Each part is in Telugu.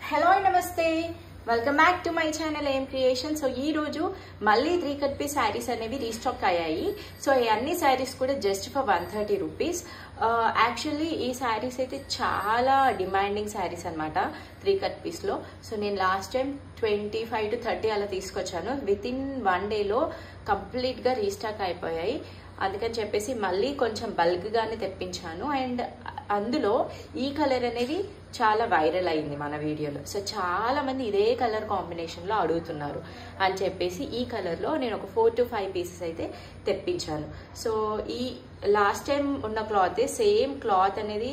హలో నమస్తే, welcome back to my channel ఏం క్రియేషన్. సో ఈ రోజు మళ్ళీ 3 కట్ పీస్ శారీస్ అనేవి రీస్టాక్ అయ్యాయి. సో ఈ అన్ని శారీస్ కూడా జస్ట్ ఫర్ 130 రూపీస్. యాక్చువల్లీ ఈ శారీస్ అయితే చాలా డిమాండింగ్ శారీస్ అనమాట 3 కట్ పీస్ లో. సో నేను లాస్ట్ టైం 25 to 30 అలా తీసుకొచ్చాను. విత్ ఇన్ 1 డేలో కంప్లీట్ గా రీస్టాక్ అయిపోయాయి. అందుకని చెప్పేసి మళ్ళీ కొంచెం బల్క్ గానే తెప్పించాను. అండ్ అందులో ఈ కలర్ అనేది చాలా వైరల్ అయింది మన వీడియోలో. సో చాలా మంది ఇదే కలర్ కాంబినేషన్ లో అడుగుతున్నారు అని చెప్పేసి ఈ కలర్ లో నేను ఒక 4 to 5 పీసెస్ అయితే తెప్పించాను. సో ఈ లాస్ట్ టైం ఉన్న క్లాత్ సేమ్ క్లాత్ అనేది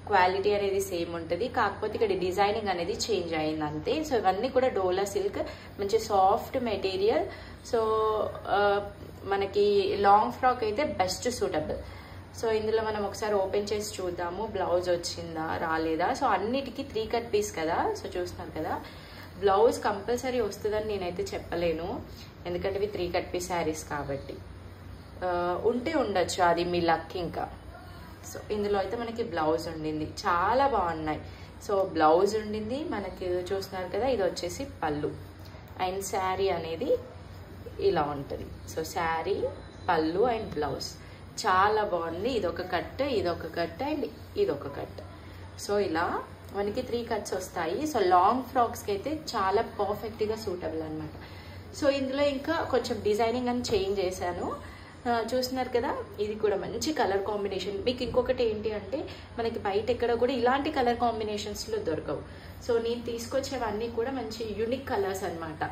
క్వాలిటీ అనేది సేమ్ ఉంటుంది, కాకపోతే ఇక్కడ డిజైనింగ్ అనేది చేంజ్ అయింది అంతే. సో ఇవన్నీ కూడా డోలా సిల్క్, మంచి సాఫ్ట్ మెటీరియల్. సో మనకి లాంగ్ ఫ్రాక్ అయితే బెస్ట్ సూటబుల్. సో ఇందులో మనం ఒకసారి ఓపెన్ చేసి చూద్దాము బ్లౌజ్ వచ్చిందా రాలేదా. సో అన్నిటికీ 3 కట్ పీస్ కదా, సో చూస్తున్నారు కదా. బ్లౌజ్ కంపల్సరీ వస్తుందని నేనైతే చెప్పలేను, ఎందుకంటే ఇవి 3 కట్ పీస్ శారీస్ కాబట్టి. ఉంటే ఉండొచ్చు, అది మీ లక్ ఇంకా. సో ఇందులో అయితే మనకి బ్లౌజ్ ఉండింది, చాలా బాగున్నాయి. సో బ్లౌజ్ ఉండింది మనకి, చూస్తున్నారు కదా. ఇది వచ్చేసి పళ్ళు అండ్ శారీ అనేది ఇలా ఉంటుంది. సో శారీ, పళ్ళు అండ్ బ్లౌజ్ చాలా బాగుంది. ఇదొక కట్, ఇదొక కట్ అండ్ ఇదొక కట్. సో ఇలా మనకి 3 కట్స్ వస్తాయి. సో లాంగ్ ఫ్రాక్స్కి అయితే చాలా పర్ఫెక్ట్గా సూటబుల్ అనమాట. సో ఇందులో ఇంకా కొంచెం డిజైనింగ్ అని చేంజ్ చేశాను, చూస్తున్నారు కదా. ఇది కూడా మంచి కలర్ కాంబినేషన్. మీకు ఇంకొకటి ఏంటి అంటే మనకి బయట ఎక్కడ కూడా ఇలాంటి కలర్ కాంబినేషన్స్లో దొరకవు. సో నేను తీసుకొచ్చేవన్నీ కూడా మంచి యూనిక్ కలర్స్ అనమాట.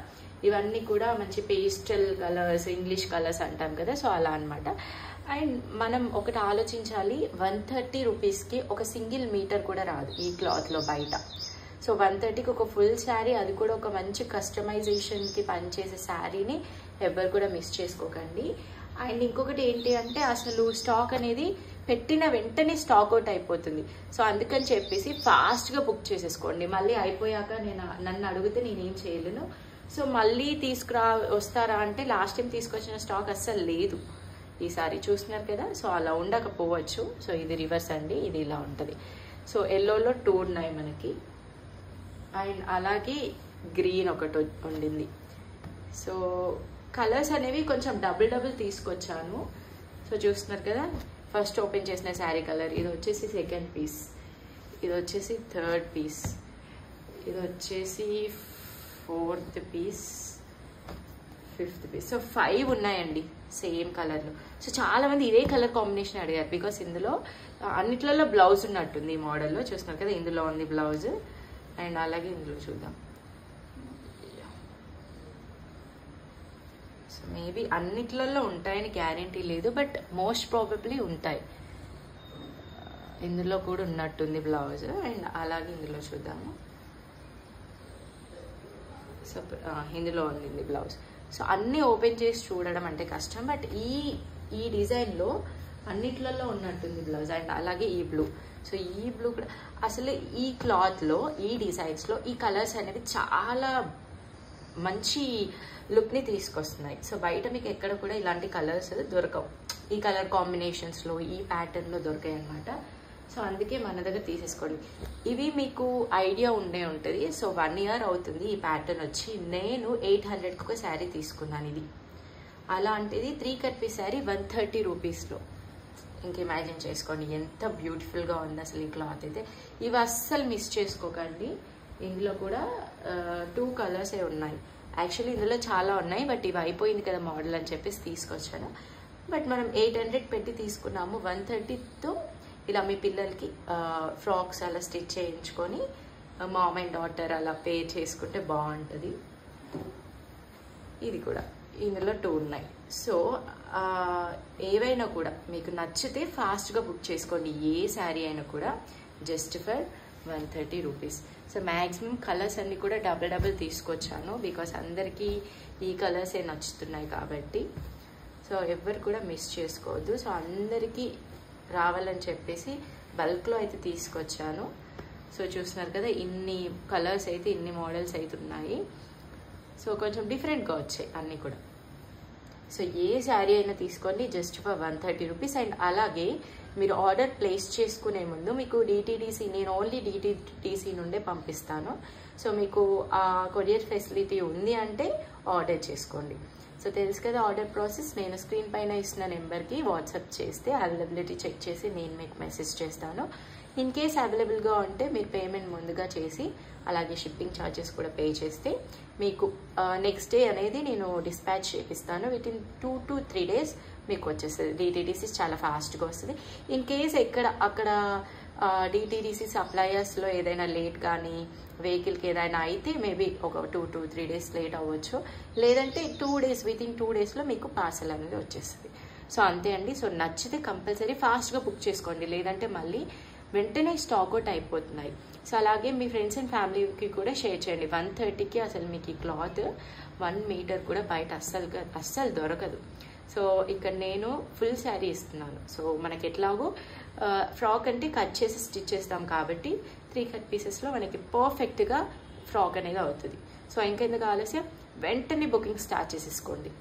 ఇవన్నీ కూడా మంచి పేస్టల్ కలర్స్, ఇంగ్లీష్ కలర్స్ అంటాం కదా, సో అలా అనమాట. అండ్ మనం ఒకటి ఆలోచించాలి, 130 రూపీస్కి ఒక సింగిల్ మీటర్ కూడా రాదు ఈ క్లాత్లో బయట. సో 130కి ఒక ఫుల్ శారీ, అది కూడా ఒక మంచి కస్టమైజేషన్కి పనిచేసే శారీని ఎవరు కూడా మిస్ చేసుకోకండి. అండ్ ఇంకొకటి ఏంటి అంటే అసలు స్టాక్ అనేది పెట్టిన వెంటనే స్టాక్ అవుట్ అయిపోతుంది. సో అందుకని చెప్పేసి ఫాస్ట్గా బుక్ చేసేసుకోండి. మళ్ళీ అయిపోయాక నన్ను అడిగితే నేనేం చేయలేను. సో మళ్ళీ వస్తారా అంటే లాస్ట్ టైం తీసుకొచ్చిన స్టాక్ అస్సలు లేదు ఈసారి, చూస్తున్నారు కదా. సో అలా ఉండకపోవచ్చు. సో ఇది రివర్స్ అండి, ఇది ఇలా ఉంటుంది. సో ఎల్లోలో 2 ఉన్నాయి మనకి, అండ్ అలాగే గ్రీన్ ఒకటి ఉండింది. సో కలర్స్ అనేవి కొంచెం డబుల్ తీసుకొచ్చాను. సో చూస్తున్నారు కదా. ఫస్ట్ ఓపెన్ చేసిన శారీ కలర్, ఇది వచ్చేసి 2nd పీస్, ఇది వచ్చేసి 3rd పీస్, ఇది వచ్చేసి 4th piece, 5th piece. So 5 ఉన్నాయండి సేమ్ కలర్లో. సో చాలా మంది ఇదే కలర్ కాంబినేషన్ అడిగారు, బికాస్ ఇందులో అన్నిట్లలో బ్లౌజ్ ఉన్నట్టుంది ఈ మోడల్లో. చూస్తున్నారు కదా, ఇందులో ఉంది బ్లౌజ్ అండ్ అలాగే ఇందులో చూద్దాం. సో మేబీ అన్నిట్లలో ఉంటాయని గ్యారంటీ లేదు, బట్ మోస్ట్ ప్రాబబ్లీ ఉంటాయి. ఇందులో కూడా ఉన్నట్టుంది బ్లౌజ్ అండ్ అలాగే ఇందులో చూద్దాము. సో ఇందులో ఉంది బ్లౌజ్. సో అన్నీ ఓపెన్ చేసి చూడడం అంటే కష్టం, బట్ ఈ డిజైన్లో అన్నిట్లలో ఉన్నట్టుంది బ్లౌజ్ అండ్ అలాగే ఈ బ్లూ. సో ఈ బ్లూ కూడా అసలు ఈ క్లాత్లో, ఈ డిజైన్స్లో ఈ కలర్స్ అనేవి చాలా మంచి లుక్ని తీసుకొస్తున్నాయి. సో బయట మీకు ఎక్కడ కూడా ఇలాంటి కలర్స్ దొరకవు, ఈ కలర్ కాంబినేషన్స్లో ఈ ప్యాటర్న్లో దొరికాయి అనమాట. సో అందుకే మన దగ్గర తీసేసుకోండి. ఇవి మీకు ఐడియా ఉండే ఉంటుంది. సో 1 year అవుతుంది ఈ ప్యాటర్న్ వచ్చి. నేను 800కి ఒక శారీ తీసుకున్నాను ఇది. అలాంటిది 3 కట్ పీస్ శారీ 130 రూపీస్లో. ఇంక ఇమాజిన్ చేసుకోండి ఎంత బ్యూటిఫుల్గా ఉంది అసలు ఈ క్లాత్ అయితే. ఇవి అస్సలు మిస్ చేసుకోకండి. ఇందులో కూడా 2 కలర్సే ఉన్నాయి. యాక్చువల్లీ ఇందులో చాలా ఉన్నాయి, బట్ ఇవి అయిపోయింది కదా మోడల్ అని చెప్పేసి తీసుకొచ్చాను. బట్ మనం 800 పెట్టి తీసుకున్నాము. 130తో ఇలా మీ పిల్లలకి ఫ్రాక్స్ అలా స్టిచ్ చేయించుకొని మామ్ అండ్ డాటర్ అలా పేర్ చేసుకుంటే బాగుంటుంది. ఇది కూడా ఇందులో 2 ఉన్నాయి. సో ఏవైనా కూడా మీకు నచ్చితే ఫాస్ట్గా బుక్ చేసుకోండి. ఏ శారీ అయినా కూడా just for 130 rupees. So maximum colours అన్నీ కూడా డబుల్ తీసుకొచ్చాను, బికాస్ అందరికీ ఈ కలర్సే నచ్చుతున్నాయి కాబట్టి. సో ఎవరు కూడా మిస్ చేసుకోవద్దు. సో అందరికీ రావాలని చెప్పేసి బల్క్లో అయితే తీసుకొచ్చాను. సో చూస్తున్నారు కదా, ఇన్ని కలర్స్ అయితే, ఇన్ని మోడల్స్ అయితే ఉన్నాయి. సో కొంచెం డిఫరెంట్గా వచ్చాయి అన్నీ కూడా. సో ఏ శారీ అయినా తీసుకోండి జస్ట్ ఫర్ 130 రూపీస్. అండ్ అలాగే మీరు ఆర్డర్ ప్లేస్ చేసుకునే ముందు మీకు DTDC, నేను ఓన్లీ DTDC నుండే పంపిస్తాను. సో మీకు ఆ కొరియర్ ఫెసిలిటీ ఉంది అంటే ఆర్డర్ చేసుకోండి. సో తెలుసు కదా ఆర్డర్ ప్రాసెస్. నేను స్క్రీన్ పైన ఇస్తున్న నెంబర్కి వాట్సాప్ చేస్తే అవైలబిలిటీ చెక్ చేసి నేను మీకు మెసేజ్ చేస్తాను. ఇన్ కేస్ అవైలబుల్గా ఉంటే మీరు పేమెంట్ ముందుగా చేసి అలాగే షిప్పింగ్ ఛార్జెస్ కూడా పే చేస్తే మీకు నెక్స్ట్ డే అనేది నేను డిస్పాచ్ చేపిస్తాను. వితిన్ 2 to 3 days మీకు వచ్చేస్తుంది. DTDC చాలా ఫాస్ట్గా వస్తుంది. ఇన్ కేస్ అక్కడ DTDC సప్లయర్స్లో ఏదైనా లేట్ కానీ వెహికల్కి ఏదైనా అయితే మేబీ ఒక 2 to 3 days లేట్ అవ్వచ్చు. లేదంటే 2 days, వితిన్ 2 daysలో మీకు పార్సల్ అనేది వచ్చేస్తుంది. సో అంతే అండి. సో నచ్చితే కంపల్సరీ ఫాస్ట్గా బుక్ చేసుకోండి, లేదంటే మళ్ళీ వెంటనే స్టాక్ అవుట్ అయిపోతున్నాయి. సో అలాగే మీ ఫ్రెండ్స్ అండ్ ఫ్యామిలీకి కూడా షేర్ చేయండి. 130కి అసలు మీకు ఈ క్లాత్ 1 మీటర్ కూడా బయట అస్సలు దొరకదు. సో ఇక్కడ నేను ఫుల్ శారీ ఇస్తున్నాను. సో మనకి ఎట్లాగో ఫ్రాక్ అంటే కట్ చేసి స్టిచ్ చేస్తాం కాబట్టి 3 కట్ పీసెస్లో మనకి పర్ఫెక్ట్గా ఫ్రాక్ అనేది అవుతుంది. సో ఇంకెందుకు ఆలస్యం, వెంటనే బుకింగ్ స్టార్ట్ చేసేసుకోండి.